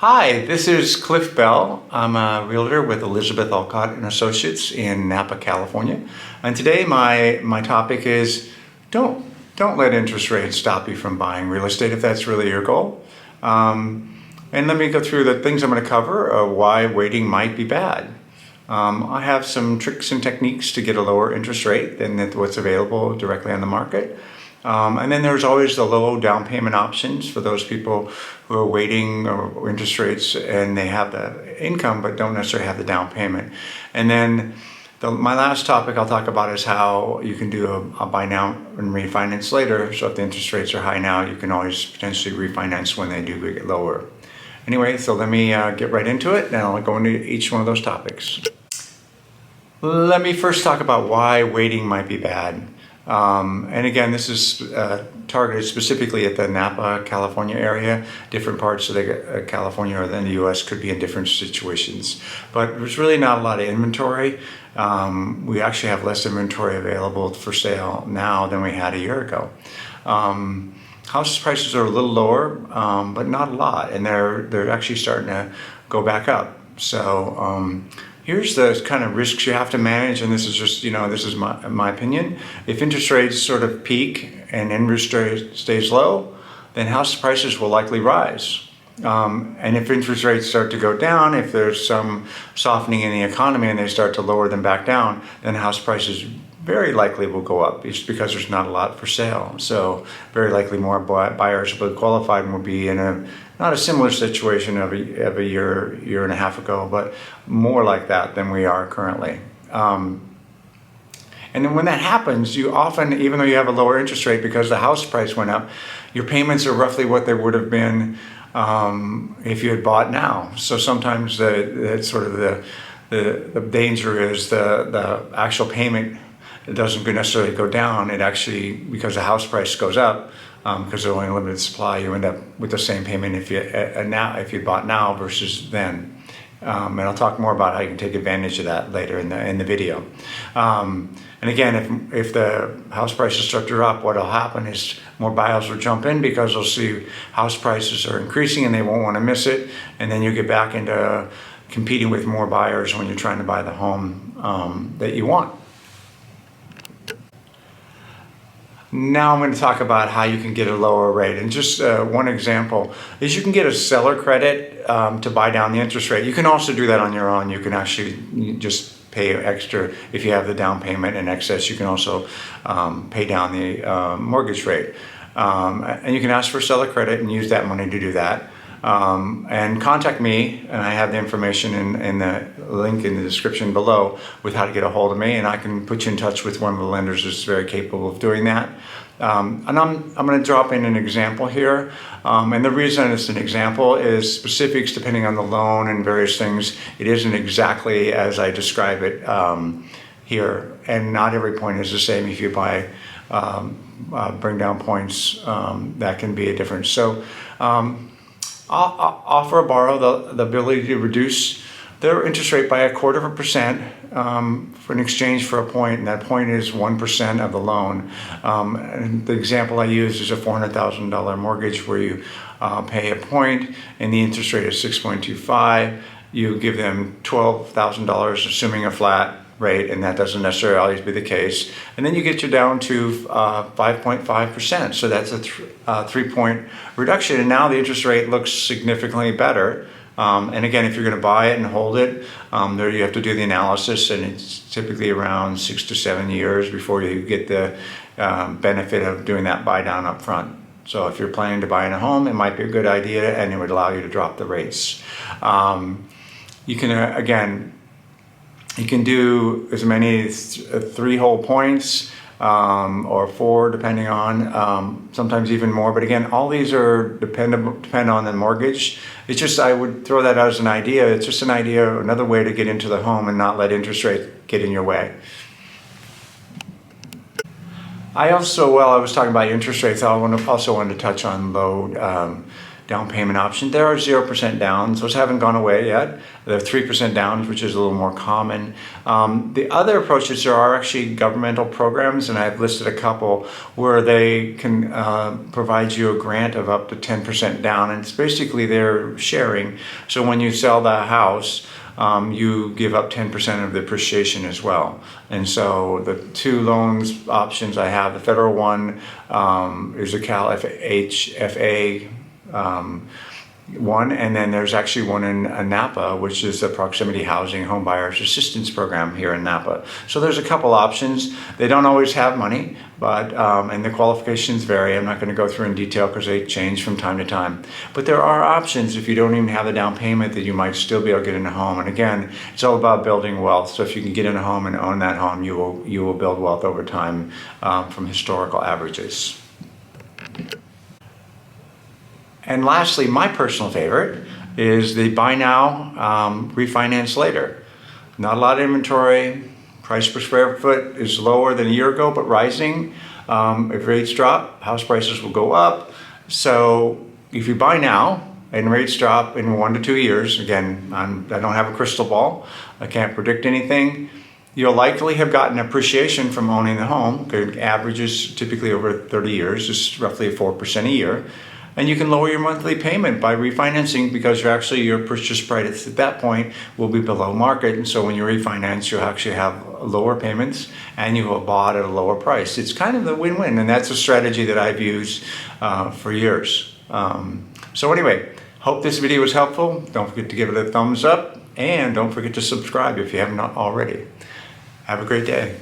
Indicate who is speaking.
Speaker 1: Hi, this is Cliff Bell. I'm a realtor with Elizabeth Alcott and Associates in Napa, California. And today my topic is don't let interest rates stop you from buying real estate if that's really your goal. And let me go through the things I'm going to cover of why waiting might be bad. I have some tricks and techniques to get a lower interest rate than what's available directly on the market. And then there's always the low down payment options for those people who are waiting or interest rates and they have the income but don't necessarily have the down payment. And then my last topic I'll talk about is how you can do a buy now and refinance later. So if the interest rates are high now, you can always potentially refinance when they do get lower. Anyway, so let me get right into it and I'll go into each one of those topics. Let me first talk about why waiting might be bad. And again, this is targeted specifically at the Napa, California area. Different parts of California or in the U.S. could be in different situations. But there's really not a lot of inventory. We actually have less inventory available for sale now than we had a year ago. House prices are a little lower, but not a lot, and they're actually starting to go back up. So here's the kind of risks you have to manage, and this is just, this is my opinion. If interest rates sort of peak and interest rate stays low, then house prices will likely rise. And if interest rates start to go down, if there's some softening in the economy and they start to lower them back down, then house prices very likely will go up just because there's not a lot for sale. So very likely more buyers will be qualified and will be in not a similar situation of a year and a half ago, but more like that than we are currently. And then when that happens, you often, even though you have a lower interest rate because the house price went up, your payments are roughly what they would have been if you had bought now. So sometimes the danger is the actual payment. It doesn't necessarily go down. It actually, because the house price goes up, because there's only a limited supply, you end up with the same payment if you bought now versus then. And I'll talk more about how you can take advantage of that later in the video. And again, if the house prices start to drop, what will happen is more buyers will jump in because they'll see house prices are increasing and they won't want to miss it. And then you get back into competing with more buyers when you're trying to buy the home that you want. Now I'm going to talk about how you can get a lower rate. And just one example is you can get a seller credit to buy down the interest rate. You can also do that on your own. You can actually just pay extra if you have the down payment in excess. You can also pay down the mortgage rate. And you can ask for seller credit and use that money to do that. And contact me, and I have the information in the link in the description below with how to get a hold of me, and I can put you in touch with one of the lenders that's very capable of doing that. And I'm going to drop in an example here, and the reason it's an example is specifics depending on the loan and various things. It isn't exactly as I describe it here, and not every point is the same. If you buy bring down points, that can be a difference. So offer or borrow the ability to reduce their interest rate by 0.25% for an exchange for a point, and that point is 1% of the loan. And the example I use is a $400,000 mortgage where you pay a point and the interest rate is 6.25. You give them $12,000, assuming a flat rate, and that doesn't necessarily always be the case. And then you get you down to 5.5%. So that's a 3-point reduction. And now the interest rate looks significantly better. And again, if you're going to buy it and hold it, there you have to do the analysis, and it's typically around 6 to 7 years before you get the benefit of doing that buy down up front. So if you're planning to buy in a home, it might be a good idea, and it would allow you to drop the rates. You can, again, you can do as many as 3 whole points or 4, depending on, sometimes even more. But again, all these are depend on the mortgage. It's just, I would throw that out as an idea. It's just an idea, another way to get into the home and not let interest rates get in your way. I was talking about interest rates, I also wanted to touch on low down payment option. There are 0% downs. Those haven't gone away yet. There are 3% downs, which is a little more common. The other approaches, there are actually governmental programs, and I've listed a couple where they can provide you a grant of up to 10% down, and it's basically they're sharing. So when you sell the house, you give up 10% of the appreciation as well. And so the two loans options I have, the federal one is a Cal FHFA one, and then there's actually one in Napa, which is the Proximity Housing Home Buyers Assistance Program here in Napa. So there's a couple options. They don't always have money, but and the qualifications vary. I'm not going to go through in detail because they change from time to time. But there are options if you don't even have the down payment that you might still be able to get in a home. And again, it's all about building wealth. So if you can get in a home and own that home, you will build wealth over time from historical averages. And lastly, my personal favorite is the buy now, refinance later. Not a lot of inventory. Price per square foot is lower than a year ago, but rising. If rates drop, house prices will go up. So if you buy now and rates drop in 1 to 2 years, again, I don't have a crystal ball. I can't predict anything. You'll likely have gotten appreciation from owning the home. Averages typically over 30 years is roughly 4% a year. And you can lower your monthly payment by refinancing because your purchase price at that point will be below market. And so when you refinance, you'll actually have lower payments and you will have bought at a lower price. It's kind of the win-win, and that's a strategy that I've used for years. So anyway, hope this video was helpful. Don't forget to give it a thumbs up, and don't forget to subscribe if you have not already. Have a great day.